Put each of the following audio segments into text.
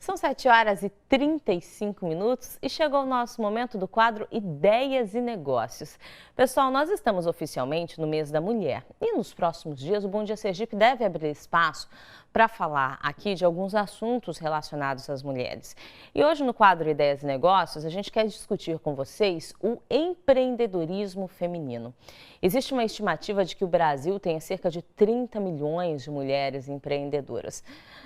São 7h35 e chegou o nosso momento do quadro Ideias e Negócios. Pessoal, nós estamos oficialmente no mês da mulher e nos próximos dias o Bom Dia Sergipe deve abrir espaço para falar aqui de alguns assuntos relacionados às mulheres. E hoje no quadro Ideias e Negócios a gente quer discutir com vocês o empreendedorismo feminino. Existe uma estimativa de que o Brasil tenha cerca de 30 milhões de mulheres empreendedoras.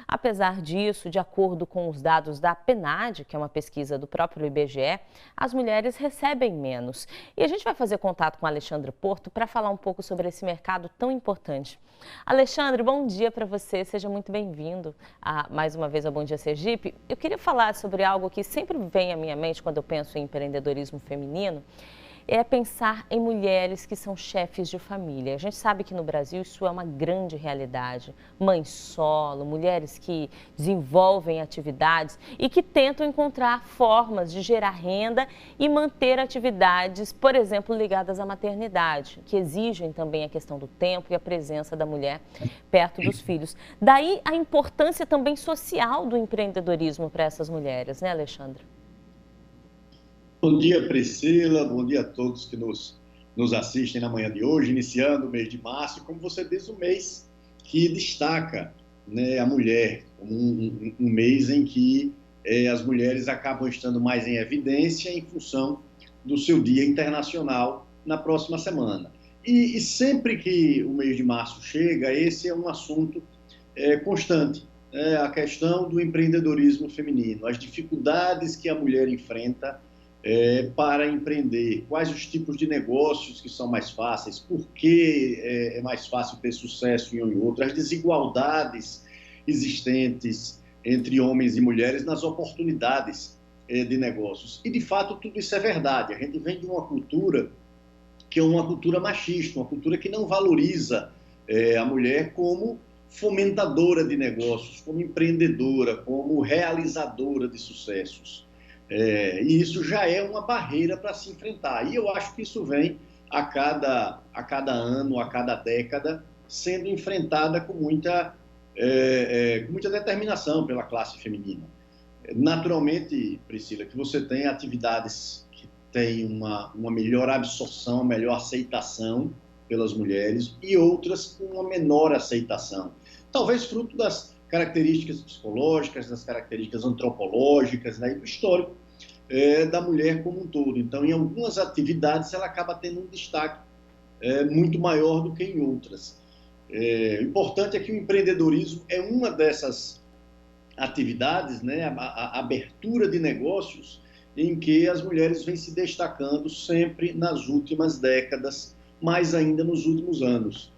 Apesar disso, de acordo com os dados da PNAD, que é uma pesquisa do próprio IBGE, as mulheres recebem menos. E a gente vai fazer contato com Alexandre Porto para falar um pouco sobre esse mercado tão importante. Alexandre, bom dia para você, seja muito bem-vindo mais uma vez ao Bom Dia Sergipe. Eu queria falar sobre algo que sempre vem à minha mente quando eu penso em empreendedorismo feminino, é pensar em mulheres que são chefes de família. A gente sabe que no Brasil isso é uma grande realidade. Mães solo, mulheres que desenvolvem atividades e que tentam encontrar formas de gerar renda e manter atividades, por exemplo, ligadas à maternidade, que exigem também a questão do tempo e a presença da mulher perto dos filhos. Daí a importância também social do empreendedorismo para essas mulheres, né, Alexandre? Bom dia, Priscila. Bom dia a todos que nos assistem na manhã de hoje, iniciando o mês de março. Como você diz, um mês que destaca, né, a mulher, como um mês em que as mulheres acabam estando mais em evidência em função do seu Dia Internacional na próxima semana. E sempre que o mês de março chega, esse é um assunto constante, a questão do empreendedorismo feminino, as dificuldades que a mulher enfrenta para empreender, quais os tipos de negócios que são mais fáceis, por que é mais fácil ter sucesso em um e outro, as desigualdades existentes entre homens e mulheres nas oportunidades de negócios. E, de fato, tudo isso é verdade. A gente vem de uma cultura que é uma cultura machista, uma cultura que não valoriza a mulher como fomentadora de negócios, como empreendedora, como realizadora de sucessos. E isso já é uma barreira para se enfrentar. E eu acho que isso vem a cada ano, a cada década, sendo enfrentada com muita determinação pela classe feminina. Naturalmente, Priscila, que você tem atividades que têm uma melhor absorção, uma melhor aceitação pelas mulheres e outras com uma menor aceitação. Talvez fruto das características psicológicas, das características antropológicas, né, e do histórico da mulher como um todo. Então, em algumas atividades, ela acaba tendo um destaque muito maior do que em outras. O importante é que o empreendedorismo é uma dessas atividades, né, a abertura de negócios, em que as mulheres vêm se destacando sempre nas últimas décadas, mais ainda nos últimos anos,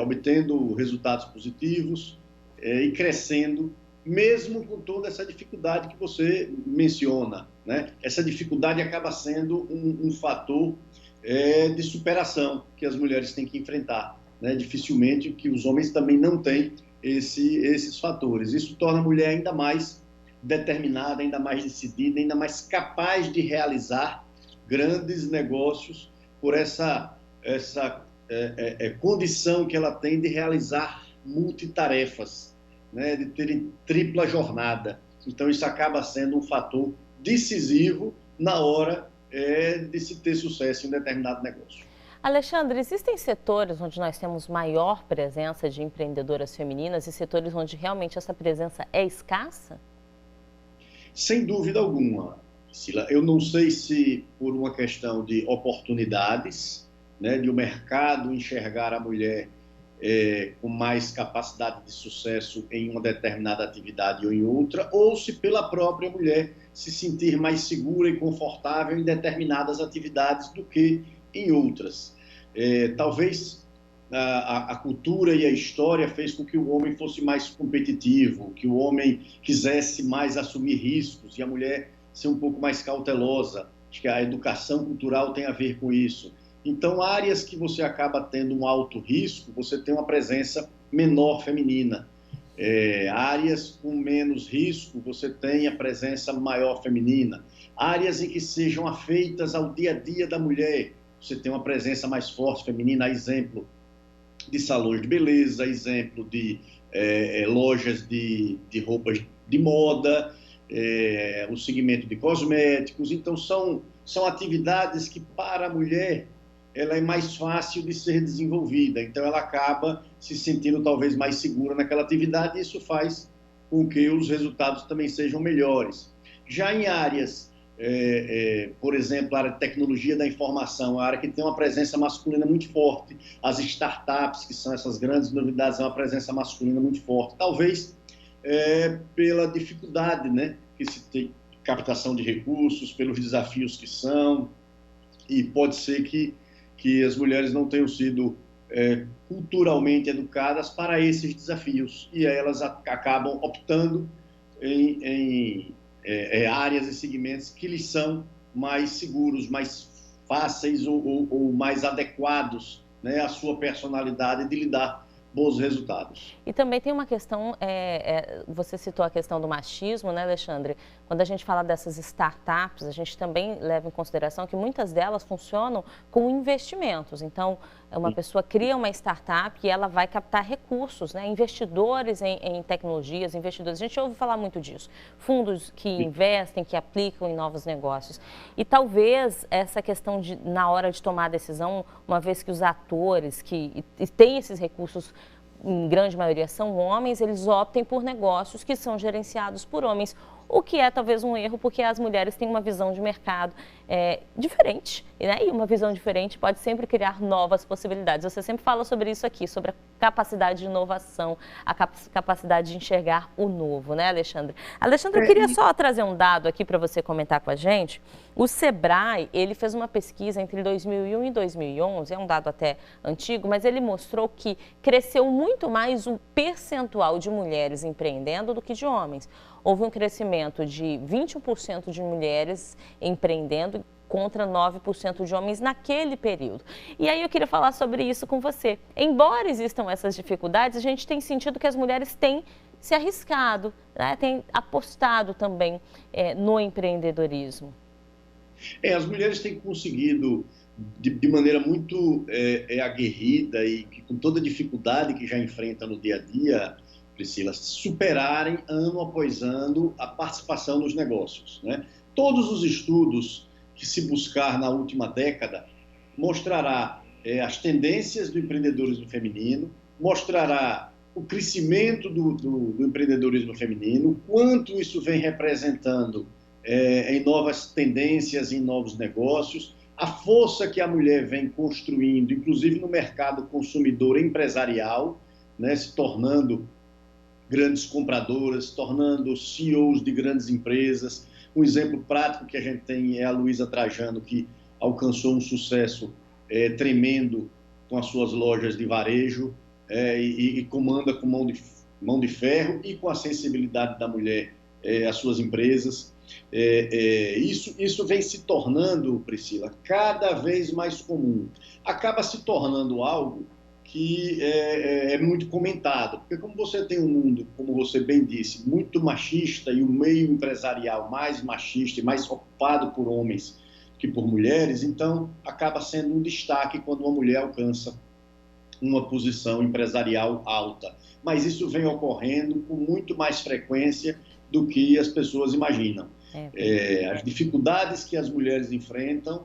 obtendo resultados positivos e crescendo, mesmo com toda essa dificuldade que você menciona, né? Essa dificuldade acaba sendo um fator de superação que as mulheres têm que enfrentar, né? Dificilmente que os homens também não têm esses fatores. Isso torna a mulher ainda mais determinada, ainda mais decidida, ainda mais capaz de realizar grandes negócios por essa condição que ela tem de realizar multitarefas, né, de ter tripla jornada. Então, isso acaba sendo um fator decisivo na hora de se ter sucesso em um determinado negócio. Alexandre, existem setores onde nós temos maior presença de empreendedoras femininas e setores onde realmente essa presença é escassa? Sem dúvida alguma, Priscila. Eu não sei se por uma questão de oportunidades, né, de o mercado enxergar a mulher com mais capacidade de sucesso em uma determinada atividade ou em outra, ou se pela própria mulher se sentir mais segura e confortável em determinadas atividades do que em outras. Talvez a cultura e a história fez com que o homem fosse mais competitivo, que o homem quisesse mais assumir riscos e a mulher ser um pouco mais cautelosa. Acho que a educação cultural tem a ver com isso. Então, áreas que você acaba tendo um alto risco, você tem uma presença menor feminina. Áreas com menos risco, você tem a presença maior feminina. Áreas em que sejam afeitas ao dia a dia da mulher, você tem uma presença mais forte feminina, exemplo de salões de beleza, exemplo de lojas de roupas de moda, o segmento de cosméticos. Então, são atividades que, para a mulher, ela é mais fácil de ser desenvolvida. Então, ela acaba se sentindo talvez mais segura naquela atividade e isso faz com que os resultados também sejam melhores. Já em áreas, por exemplo, a área de tecnologia da informação, a área que tem uma presença masculina muito forte, as startups, que são essas grandes novidades, é uma presença masculina muito forte. Talvez pela dificuldade, né, que se tem captação de recursos, pelos desafios que são, e pode ser que as mulheres não tenham sido culturalmente educadas para esses desafios, e aí elas acabam optando em áreas e segmentos que lhes são mais seguros, mais fáceis ou mais adequados, né, à sua personalidade de lidar bons resultados. E também tem uma questão, você citou a questão do machismo, né, Alexandre? Quando a gente fala dessas startups, a gente também leva em consideração que muitas delas funcionam com investimentos. Então, uma pessoa cria uma startup e ela vai captar recursos, né? Investidores em tecnologias, investidores. A gente ouve falar muito disso. Fundos que investem, que aplicam em novos negócios. E talvez essa questão na hora de tomar a decisão, uma vez que os atores que têm esses recursos, em grande maioria são homens, eles optem por negócios que são gerenciados por homens, o que é talvez um erro, porque as mulheres têm uma visão de mercado diferente, né? E uma visão diferente pode sempre criar novas possibilidades. Você sempre fala sobre isso aqui, sobre a capacidade de inovação, a capacidade de enxergar o novo, né, Alexandre? Alexandre, eu queria só trazer um dado aqui para você comentar com a gente. O Sebrae, ele fez uma pesquisa entre 2001 e 2011, é um dado até antigo, mas ele mostrou que cresceu muito mais o percentual de mulheres empreendendo do que de homens. Houve um crescimento de 21% de mulheres empreendendo contra 9% de homens naquele período. E aí eu queria falar sobre isso com você. Embora existam essas dificuldades, a gente tem sentido que as mulheres têm se arriscado, né? Têm apostado também no empreendedorismo. As mulheres têm conseguido, de maneira muito aguerrida e com toda a dificuldade que já enfrenta no dia a dia, Priscila, superarem ano após ano a participação nos negócios, né? Todos os estudos que se buscar na última década mostrará as tendências do empreendedorismo feminino, mostrará o crescimento do empreendedorismo feminino, quanto isso vem representando em novas tendências, em novos negócios, a força que a mulher vem construindo, inclusive no mercado consumidor empresarial, né, se tornando grandes compradoras, se tornando CEOs de grandes empresas. Um exemplo prático que a gente tem é a Luiza Trajano, que alcançou um sucesso tremendo com as suas lojas de varejo e comanda com mão de ferro e com a sensibilidade da mulher as suas empresas. Isso vem se tornando, Priscila, cada vez mais comum. Acaba se tornando algo que é muito comentado, porque como você tem um mundo, como você bem disse, muito machista e o meio empresarial mais machista e mais ocupado por homens que por mulheres, então acaba sendo um destaque quando uma mulher alcança uma posição empresarial alta. Mas isso vem ocorrendo com muito mais frequência do que as pessoas imaginam. As dificuldades que as mulheres enfrentam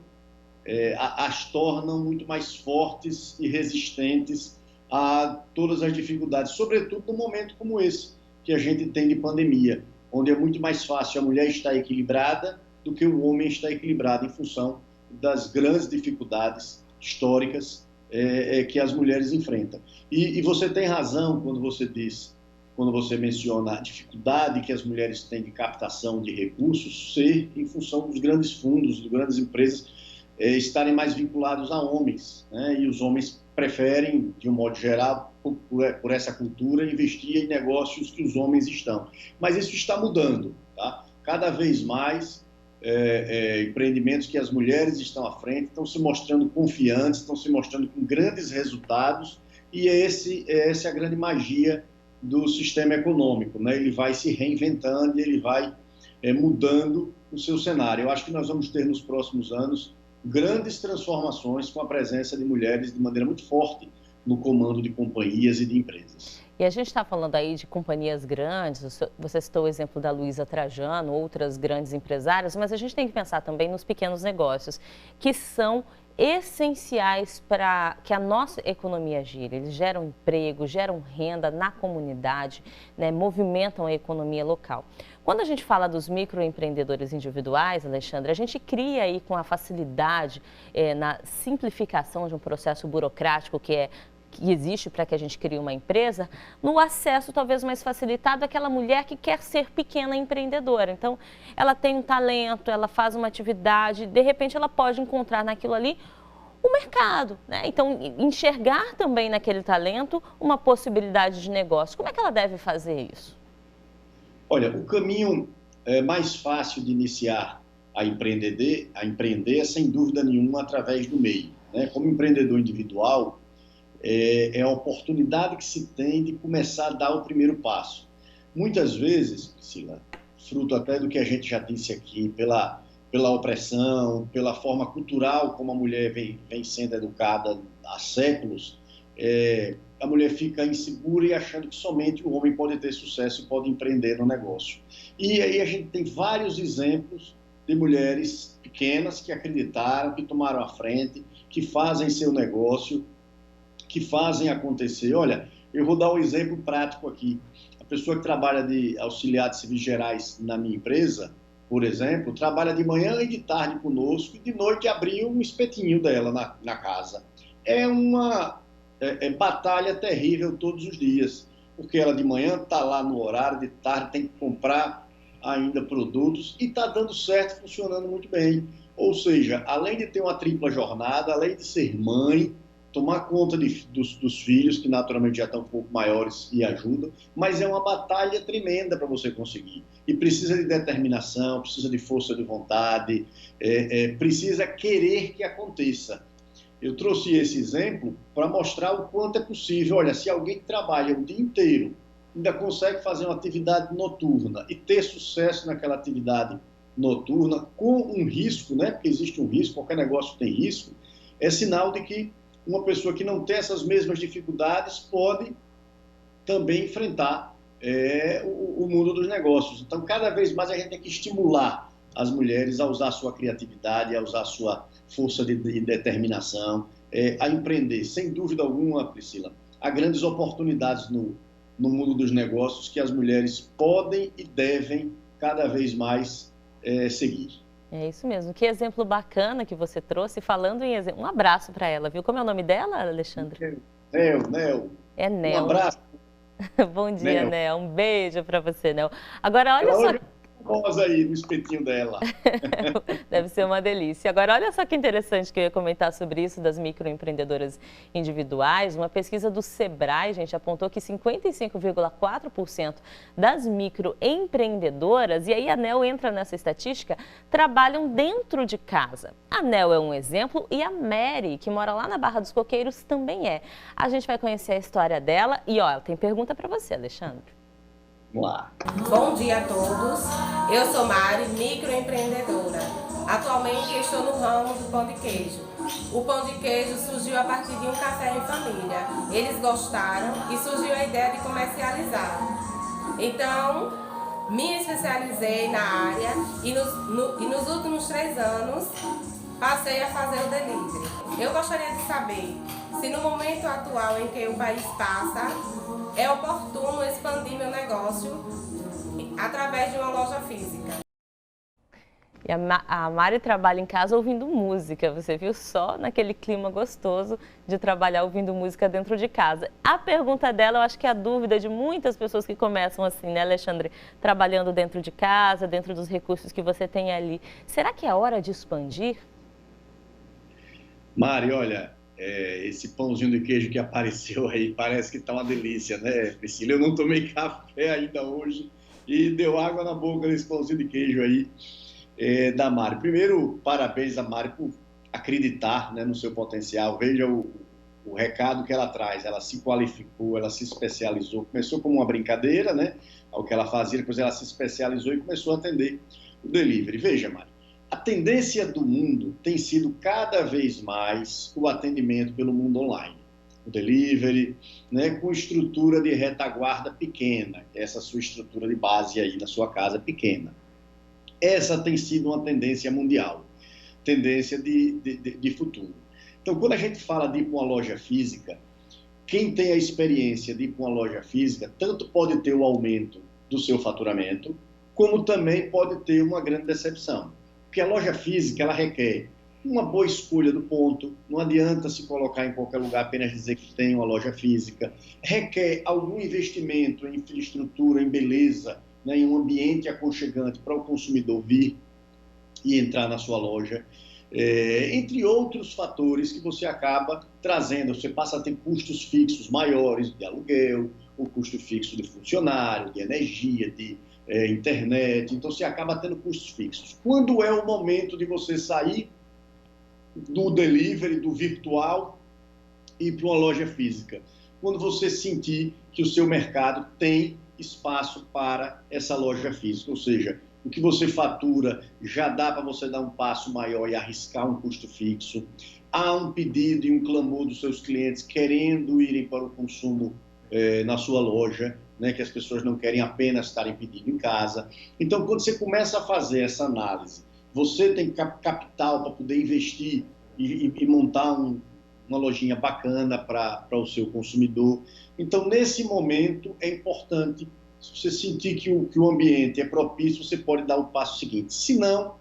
as tornam muito mais fortes e resistentes a todas as dificuldades, sobretudo num momento como esse que a gente tem de pandemia, onde é muito mais fácil a mulher estar equilibrada do que o homem estar equilibrado em função das grandes dificuldades históricas que as mulheres enfrentam. E você tem razão quando você menciona a dificuldade que as mulheres têm de captação de recursos ser em função dos grandes fundos, das grandes empresas estarem mais vinculados a homens, né? E os homens preferem, de um modo geral, por essa cultura, investir em negócios que os homens estão. Mas isso está mudando, tá? Cada vez mais empreendimentos que as mulheres estão à frente estão se mostrando confiantes, estão se mostrando com grandes resultados, e essa é a grande magia do sistema econômico, né? Ele vai se reinventando e ele vai mudando o seu cenário. Eu acho que nós vamos ter nos próximos anos grandes transformações com a presença de mulheres de maneira muito forte no comando de companhias e de empresas. E a gente está falando aí de companhias grandes, você citou o exemplo da Luiza Trajano, outras grandes empresárias, mas a gente tem que pensar também nos pequenos negócios, que são essenciais para que a nossa economia gire. Eles geram emprego, geram renda na comunidade, né, movimentam a economia local. Quando a gente fala dos microempreendedores individuais, Alexandre, a gente cria aí com a facilidade na simplificação de um processo burocrático que existe para que a gente crie uma empresa, no acesso talvez mais facilitado àquela mulher que quer ser pequena empreendedora. Então, ela tem um talento, ela faz uma atividade, de repente ela pode encontrar naquilo ali o mercado, né? Então, enxergar também naquele talento uma possibilidade de negócio. Como é que ela deve fazer isso? Olha, o caminho mais fácil de iniciar a empreender é, sem dúvida nenhuma, através do meio, né? Como empreendedor individual, é a oportunidade que se tem de começar a dar o primeiro passo. Muitas vezes, Priscila, fruto até do que a gente já disse aqui, pela opressão, pela forma cultural como a mulher vem sendo educada há séculos, a mulher fica insegura e achando que somente o homem pode ter sucesso e pode empreender no negócio. E aí a gente tem vários exemplos de mulheres pequenas que acreditaram, que tomaram a frente, que fazem seu negócio, que fazem acontecer. Olha, eu vou dar um exemplo prático aqui. A pessoa que trabalha de auxiliar de serviços gerais na minha empresa, por exemplo, trabalha de manhã e de tarde conosco e de noite abriu um espetinho dela na casa. É uma batalha terrível todos os dias, porque ela de manhã está lá no horário, de tarde tem que comprar ainda produtos e está dando certo, funcionando muito bem. Ou seja, além de ter uma tripla jornada, além de ser mãe, tomar conta dos filhos, que naturalmente já estão um pouco maiores e ajudam, mas é uma batalha tremenda para você conseguir. E precisa de determinação, precisa de força de vontade, precisa querer que aconteça. Eu trouxe esse exemplo para mostrar o quanto é possível. Olha, se alguém que trabalha o dia inteiro ainda consegue fazer uma atividade noturna e ter sucesso naquela atividade noturna, com um risco, né? Porque existe um risco, qualquer negócio tem risco, é sinal de que uma pessoa que não tem essas mesmas dificuldades pode também enfrentar o mundo dos negócios. Então, cada vez mais a gente tem que estimular as mulheres a usar a sua criatividade, a usar a sua força de determinação, a empreender. Sem dúvida alguma, Priscila, há grandes oportunidades no mundo dos negócios que as mulheres podem e devem cada vez mais seguir. É isso mesmo. Que exemplo bacana que você trouxe. Falando em exemplo, um abraço para ela, viu? Como é o nome dela, Alexandre? Nel. É Nel. Um abraço. Bom dia, Nel. Um beijo para você, Nel. Agora, olha ela só. Hoje famosa aí no espetinho dela. Deve ser uma delícia. Agora, olha só que interessante que eu ia comentar sobre isso das microempreendedoras individuais. Uma pesquisa do Sebrae, gente, apontou que 55,4% das microempreendedoras, e aí a Nel entra nessa estatística, trabalham dentro de casa. A Nel é um exemplo e a Mary, que mora lá na Barra dos Coqueiros, também é. A gente vai conhecer a história dela e, ó, ela tem pergunta para você, Alexandre. Vamos lá. Bom dia a todos, eu sou Mari, microempreendedora. Atualmente estou no ramo do pão de queijo. O pão de queijo surgiu a partir de um café em família. Eles gostaram e surgiu a ideia de comercializar. Então, me especializei na área e nos últimos 3 anos passei a fazer o delivery. Eu gostaria de saber se no momento atual em que o país passa, é oportuno expandir meu negócio através de uma loja física. E a Mari trabalha em casa ouvindo música, você viu, só naquele clima gostoso de trabalhar ouvindo música dentro de casa. A pergunta dela, eu acho que é a dúvida de muitas pessoas que começam assim, né, Alexandre? Trabalhando dentro de casa, dentro dos recursos que você tem ali. Será que é hora de expandir? Mari, olha, esse pãozinho de queijo que apareceu aí parece que está uma delícia, né, Priscila? Eu não tomei café ainda hoje e deu água na boca desse pãozinho de queijo aí da Mari. Primeiro, parabéns a Mari por acreditar, né, no seu potencial. Veja o recado que ela traz. Ela se qualificou, ela se especializou. Começou como uma brincadeira, né, ao que ela fazia, depois ela se especializou e começou a atender o delivery. Veja, Mari. A tendência do mundo tem sido cada vez mais o atendimento pelo mundo online. o delivery, né, com estrutura de retaguarda pequena, essa sua estrutura de base aí na sua casa pequena. Essa tem sido uma tendência mundial, tendência de futuro. Então, quando a gente fala de ir para uma loja física, quem tem a experiência de ir para uma loja física, tanto pode ter o aumento do seu faturamento, como também pode ter uma grande decepção. Porque a loja física, ela requer uma boa escolha do ponto, não adianta se colocar em qualquer lugar apenas dizer que tem uma loja física, requer algum investimento em infraestrutura, em beleza, né, em um ambiente aconchegante para o consumidor vir e entrar na sua loja, entre outros fatores que você acaba trazendo. Você passa a ter custos fixos maiores de aluguel, o custo fixo de funcionário, de energia, de internet, então você acaba tendo custos fixos. Quando é o momento de você sair do delivery, do virtual, e ir para uma loja física? Quando você sentir que o seu mercado tem espaço para essa loja física, ou seja, o que você fatura já dá para você dar um passo maior e arriscar um custo fixo. Há um pedido e um clamor dos seus clientes querendo irem para o consumo na sua loja, né, que as pessoas não querem apenas estarem pedindo em casa. Então, quando você começa a fazer essa análise, você tem capital para poder investir e montar uma lojinha bacana para o seu consumidor. Então, nesse momento, é importante, se você sentir que o ambiente é propício, você pode dar o passo seguinte. Se não,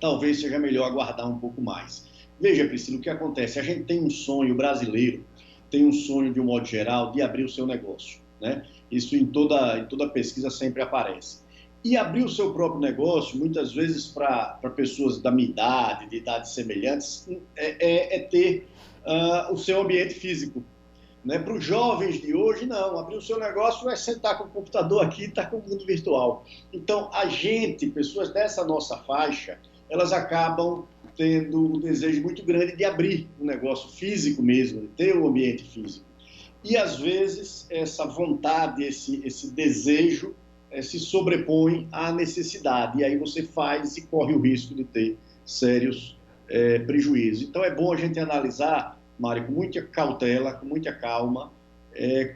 talvez seja melhor aguardar um pouco mais. Veja, Priscila, o que acontece? A gente tem um sonho, o brasileiro tem um sonho, de um modo geral, de abrir o seu negócio, né? Isso em toda pesquisa sempre aparece. E abrir o seu próprio negócio, muitas vezes para pessoas da minha idade, de idades semelhantes, é ter o seu ambiente físico. Né? Para os jovens de hoje, não. Abrir o seu negócio é sentar com o computador aqui e estar com o mundo virtual. Então, pessoas dessa nossa faixa, elas acabam tendo um desejo muito grande de abrir um negócio físico mesmo, de ter o ambiente físico. E, às vezes, essa vontade, esse desejo se sobrepõe à necessidade. E aí você faz e corre o risco de ter sérios prejuízos. Então, é bom a gente analisar, Mário, com muita cautela, com muita calma,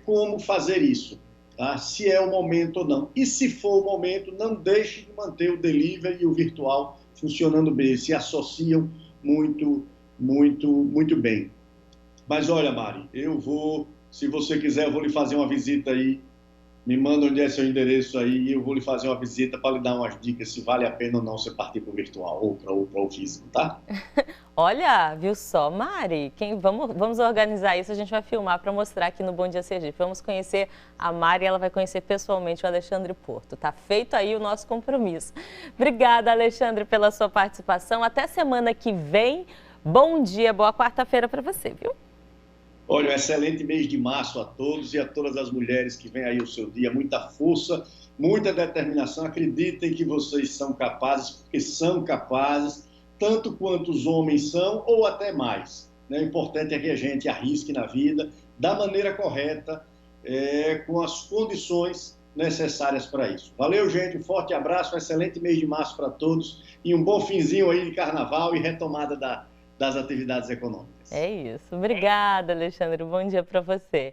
como fazer isso, tá? Se é o momento ou não. E se for o momento, não deixe de manter o delivery e o virtual funcionando bem, se associam muito, muito, muito bem. Mas olha, Mari, se você quiser, eu vou lhe fazer uma visita aí, me manda onde é seu endereço aí e eu vou lhe fazer uma visita para lhe dar umas dicas se vale a pena ou não você partir para o virtual ou para o físico, tá? Olha, viu só, Mari? Vamos organizar isso, a gente vai filmar para mostrar aqui no Bom Dia Sergipe. Vamos conhecer a Mari, ela vai conhecer pessoalmente o Alexandre Porto. Tá feito aí o nosso compromisso. Obrigada, Alexandre, pela sua participação. Até semana que vem. Bom dia, boa quarta-feira para você, viu? Olha, um excelente mês de março a todos e a todas as mulheres que vêm aí o seu dia. Muita força, muita determinação. Acreditem que vocês são capazes, porque são capazes, tanto quanto os homens são, ou até mais. O importante é que a gente arrisque na vida da maneira correta, com as condições necessárias para isso. Valeu, gente. Um forte abraço, um excelente mês de março para todos e um bom finzinho aí de carnaval e retomada das atividades econômicas. É isso. Obrigada, Alexandre. Bom dia para você.